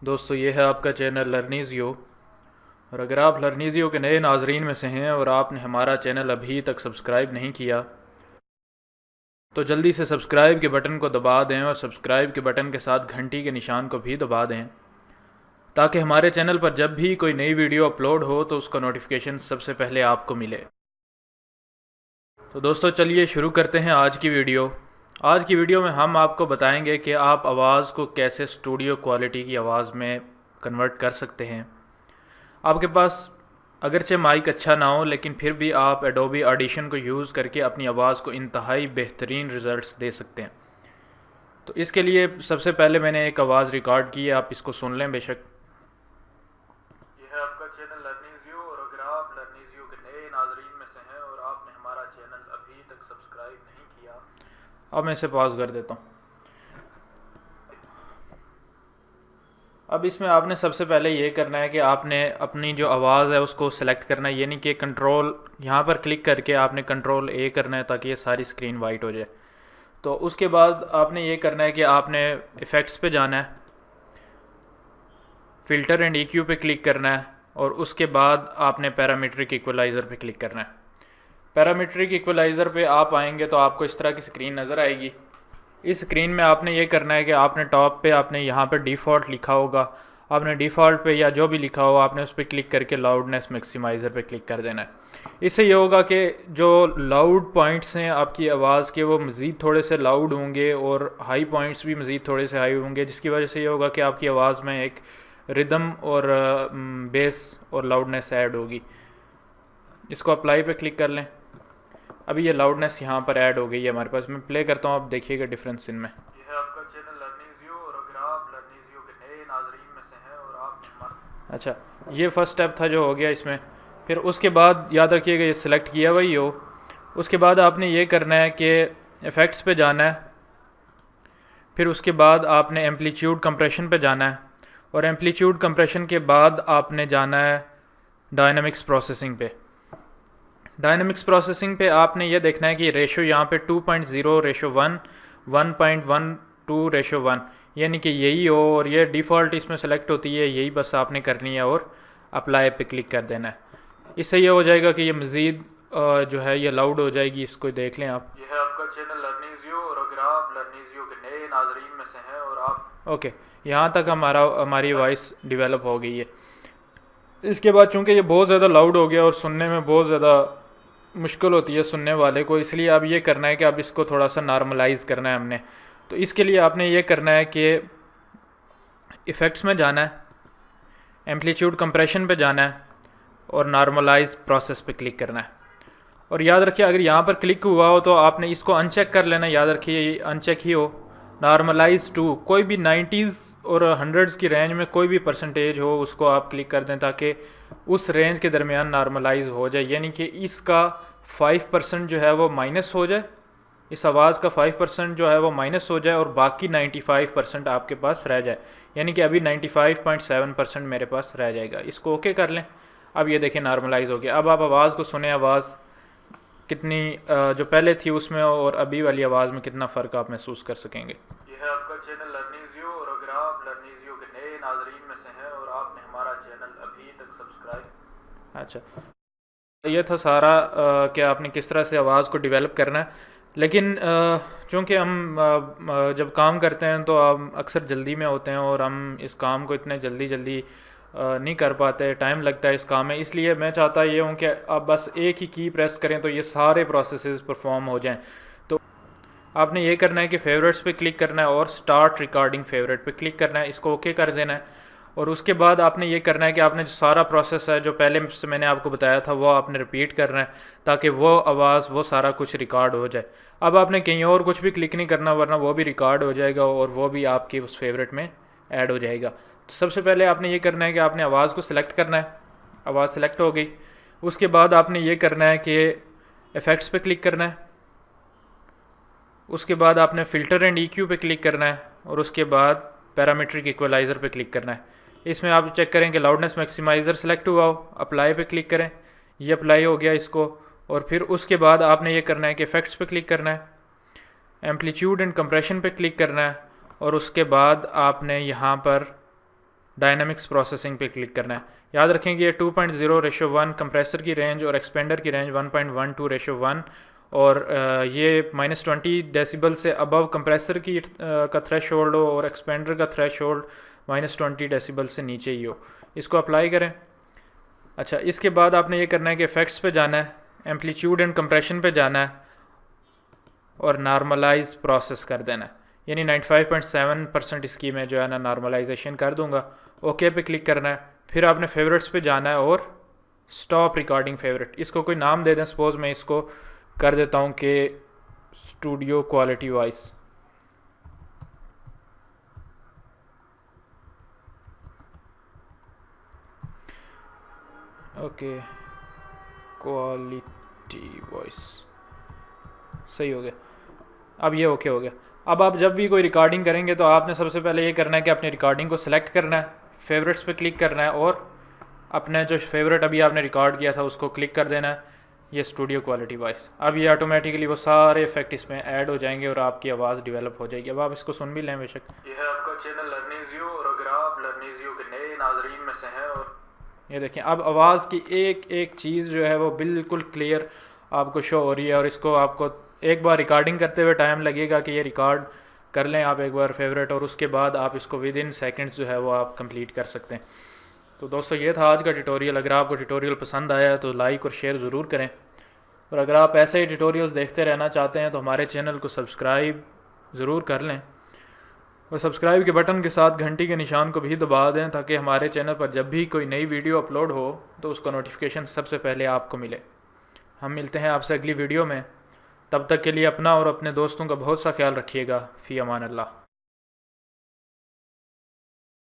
दोस्तों, ये है आपका चैनल लर्निज़ियो। और अगर आप लर्निज़ियो के नए नाजरीन में से हैं और आपने हमारा चैनल अभी तक सब्सक्राइब नहीं किया तो जल्दी से सब्सक्राइब के बटन को दबा दें और सब्सक्राइब के बटन के साथ घंटी के निशान को भी दबा दें ताकि हमारे चैनल पर जब भी कोई नई वीडियो अपलोड हो तो उसका नोटिफिकेशन सबसे पहले आपको मिले। तो दोस्तों, चलिए शुरू करते हैं आज की वीडियो। आज की वीडियो में हम आपको बताएंगे कि आप आवाज़ को कैसे स्टूडियो क्वालिटी की आवाज़ में कन्वर्ट कर सकते हैं। आपके पास अगरचे माइक अच्छा ना हो लेकिन फिर भी आप एडोबी ऑडिशन को यूज़ करके अपनी आवाज़ को इंतहाई बेहतरीन रिज़ल्ट्स दे सकते हैं। तो इसके लिए सबसे पहले मैंने एक आवाज़ रिकॉर्ड की है, आप इसको सुन लें बेशक। ये है आपका चैनल लर्निज़ियो और अगर आप लर्निज़ियो के नए नाजरीन में से हैं और आपने हमारा चैनल अभी तक सब्सक्राइब नहीं किया, अब मैं इसे पॉज कर देता हूँ। अब इसमें आपने सबसे पहले ये करना है कि आपने अपनी जो आवाज़ है उसको सेलेक्ट करना है, यानी कि कंट्रोल यहाँ पर क्लिक करके आपने कंट्रोल ए करना है ताकि ये सारी स्क्रीन वाइट हो जाए। तो उसके बाद आपने ये करना है कि आपने इफ़ेक्ट्स पे जाना है, फ़िल्टर एंड EQ पे क्लिक करना है और उसके बाद आपने पैरामीट्रिक इक्वलाइज़र पे क्लिक करना है। पैरामीट्रिक इक्वलाइज़र पे आप आएंगे तो आपको इस तरह की स्क्रीन नज़र आएगी। इस स्क्रीन में आपने ये करना है कि आपने टॉप पे आपने यहाँ पर डिफ़ॉल्ट लिखा होगा, आपने डिफ़ॉल्ट पे या जो भी लिखा हो आपने उस पर क्लिक करके लाउडनेस मैक्सिमाइज़र पे क्लिक कर देना है। इससे ये होगा कि जो लाउड पॉइंट्स हैं आपकी आवाज़ के वो मज़ीद थोड़े से लाउड होंगे और हाई पॉइंट्स भी मज़ीद थोड़े से हाई होंगे, जिसकी वजह से ये होगा कि आपकी आवाज़ में एक रिदम और बेस और लाउडनेस ऐड होगी। इसको अप्लाई पे क्लिक कर लें। अभी ये लाउडनेस यहाँ पर ऐड हो गई है हमारे पास। मैं प्ले करता हूँ, आप देखिएगा डिफरेंस इनमें। ये है आपका चैनल लर्निज़ियो और अगर आप लर्निज़ियो के नए नाजरीन में से हैं और आप अच्छा, ये फर्स्ट स्टेप था जो हो गया इसमें। फिर उसके बाद याद रखिएगा ये सिलेक्ट किया हुआ ही हो। उसके बाद आपने ये करना है कि इफ़ेक्ट्स पे जाना है, फिर उसके बाद आपने एम्पलीट्यूड कंप्रेशन पे जाना है और एम्पलीट्यूड कंप्रेशन के बाद आपने जाना है डायनामिक्स प्रोसेसिंग पे। डायनामिक्स प्रोसेसिंग पे आपने ये देखना है कि रेशो यहाँ पे 2.0 रेशो 1 1.12 रेशो 1 यानी कि यही हो और ये डिफ़ॉल्ट इसमें सेलेक्ट होती है, यही बस आपने करनी है और अप्लाई पे क्लिक कर देना है। इससे ये हो जाएगा कि ये मज़ीद जो है ये लाउड हो जाएगी। इसको देख लें आप। ये है आपका चैनल लर्निज़ियो और अगर आप लर्निज़ियो के नए नाजरीन में से हैं और आप ओके, यहाँ तक हमारी वॉइस डिवेलप हो गई है। इसके बाद चूँकि ये बहुत ज़्यादा लाउड हो गया और सुनने में बहुत ज़्यादा मुश्किल होती है सुनने वाले को, इसलिए अब ये करना है कि अब इसको थोड़ा सा नॉर्मलाइज़ करना है हमने। तो इसके लिए आपने ये करना है कि इफ़ेक्ट्स में जाना है, एम्पलीट्यूड कंप्रेशन पे जाना है और नॉर्मलाइज प्रोसेस पे क्लिक करना है। और याद रखिए अगर यहाँ पर क्लिक हुआ हो तो आपने इसको अनचेक कर लेना। याद रखिए ये अनचेक ही हो। नॉर्मलाइज टू कोई भी 90s और 100s की रेंज में कोई भी परसेंटेज हो उसको आप क्लिक कर दें ताकि उस रेंज के दरमियान नॉर्मलाइज हो जाए, यानी कि इसका 5% जो है वो माइनस हो जाए, इस आवाज़ का 5% जो है वो माइनस हो जाए और बाकी 95% आपके पास रह जाए, यानी कि अभी 95.7% मेरे पास रह जाएगा। इसको ओके कर लें। अब ये देखें नॉर्मलाइज हो गया। अब आप आवाज़ को सुने, आवाज़ कितनी जो पहले थी उसमें और अभी वाली आवाज़ में कितना फ़र्क आप महसूस कर सकेंगे। ये है आपका चैनल लर्निज़ियो और अगर आप लर्निज़ियो के नए नाजरीन में से हैं और आपने हमारा चैनल अभी तक सब्सक्राइब अच्छा, ये था सारा कि आपने किस तरह से आवाज़ को डेवलप करना है। लेकिन चूँकि हम जब काम करते हैं तो हम अक्सर जल्दी में होते हैं और हम इस काम को इतने जल्दी नहीं कर पाते, टाइम लगता है इस काम में। इसलिए मैं चाहता ये हूँ कि आप बस एक ही की प्रेस करें तो ये सारे प्रोसेसेस परफॉर्म हो जाएं। तो आपने ये करना है कि फेवरेट्स पे क्लिक करना है और स्टार्ट रिकॉर्डिंग फेवरेट पे क्लिक करना है, इसको ओके कर देना है। और उसके बाद आपने ये करना है कि आपने जो सारा प्रोसेस है जो पहले से मैंने आपको बताया था वो आपने रिपीट करना है ताकि वो आवाज़ वो सारा कुछ रिकॉर्ड हो जाए। अब आपने कहीं और कुछ भी क्लिक नहीं करना वरना वो भी रिकॉर्ड हो जाएगा और वो भी आपकी उस फेवरेट में ऐड हो जाएगा। तो सबसे पहले आपने ये करना है कि आपने आवाज़ को सिलेक्ट करना है। आवाज़ सिलेक्ट हो गई। उसके बाद आपने ये करना है कि इफ़ेक्ट्स पे क्लिक करना है। उसके बाद आपने फ़िल्टर एंड EQ पे क्लिक करना है और उसके बाद पैरामीट्रिक इक्वलाइज़र पे क्लिक करना है। इसमें आप चेक करें कि लाउडनेस मैक्सिमाइज़र सेलेक्ट हुआ हो, अप्लाई पे क्लिक करें, ये अप्लाई हो गया इसको। और फिर उसके बाद आपने ये करना है कि इफ़ेक्ट्स पे क्लिक करना है, एम्पलीट्यूड एंड कंप्रेशन पे क्लिक करना है और उसके बाद आपने यहाँ पर डायनामिक्स प्रोसेसिंग पे क्लिक करना है। याद रखें कि ये 2.0:1 कंप्रेसर की रेंज और एक्सपेंडर की रेंज 1.12:1 और ये -20 डेसिबल से अबव कंप्रेसर की का थ्रेश होल्ड हो और एक्सपेंडर का थ्रेश होल्ड -20 डेसिबल से नीचे ही हो। इसको अप्लाई करें। अच्छा, इसके बाद आपने ये करना है कि इफ़ेक्ट्स पे जाना है, एम्पलीट्यूड एंड कंप्रेशन पे जाना है और नॉर्मलाइज प्रोसेस कर देना है, यानी 95.7% इसकी मैं जो है ना नॉर्मलाइजेशन कर दूंगा। ओके पे क्लिक करना है। फिर आपने फेवरेट्स पे जाना है और स्टॉप रिकॉर्डिंग फेवरेट, इसको कोई नाम दे दें। सपोज़ मैं इसको कर देता हूँ कि studio quality voice. Okay, quality voice सही हो गया। अब ये ओके हो गया। अब आप जब भी कोई रिकॉर्डिंग करेंगे तो आपने सबसे पहले ये करना है कि अपनी रिकॉर्डिंग को सिलेक्ट करना है, फेवरेट्स पे क्लिक करना है और अपने जो फेवरेट अभी आपने रिकॉर्ड किया था उसको क्लिक कर देना है, ये स्टूडियो क्वालिटी वॉइस। अब ये ऑटोमेटिकली वो सारे इफेक्ट इसमें ऐड हो जाएंगे और आपकी आवाज़ डेवलप हो जाएगी। अब आप इसको सुन भी लें बेशक। ये है आपका चैनल लर्निज़ियो, और अगर आप लर्निज़ियो के नए नाजरीन में से हैं और ये देखें अब आवाज़ की एक एक चीज़ जो है वो बिल्कुल क्लियर आपको शो हो रही है। और इसको आपको एक बार रिकॉर्डिंग करते हुए टाइम लगेगा कि ये रिकॉर्ड कर लें आप एक बार फेवरेट, और उसके बाद आप इसको विद इन सेकेंड्स जो है वो आप कंप्लीट कर सकते हैं। तो दोस्तों ये था आज का ट्यूटोरियल। अगर आपको ट्यूटोरियल पसंद आया तो लाइक और शेयर ज़रूर करें, और अगर आप ऐसे ही ट्यूटोरियल्स देखते रहना चाहते हैं तो हमारे चैनल को सब्सक्राइब ज़रूर कर लें, और सब्सक्राइब के बटन के साथ घंटी के निशान को भी दबा दें ताकि हमारे चैनल पर जब भी कोई नई वीडियो अपलोड हो तो उसका नोटिफिकेशन सबसे पहले आपको मिले। हम मिलते हैं आपसे अगली वीडियो में, तब तक के लिए अपना और अपने दोस्तों का बहुत सा ख्याल रखिएगा। फ़ी अमान अल्लाह।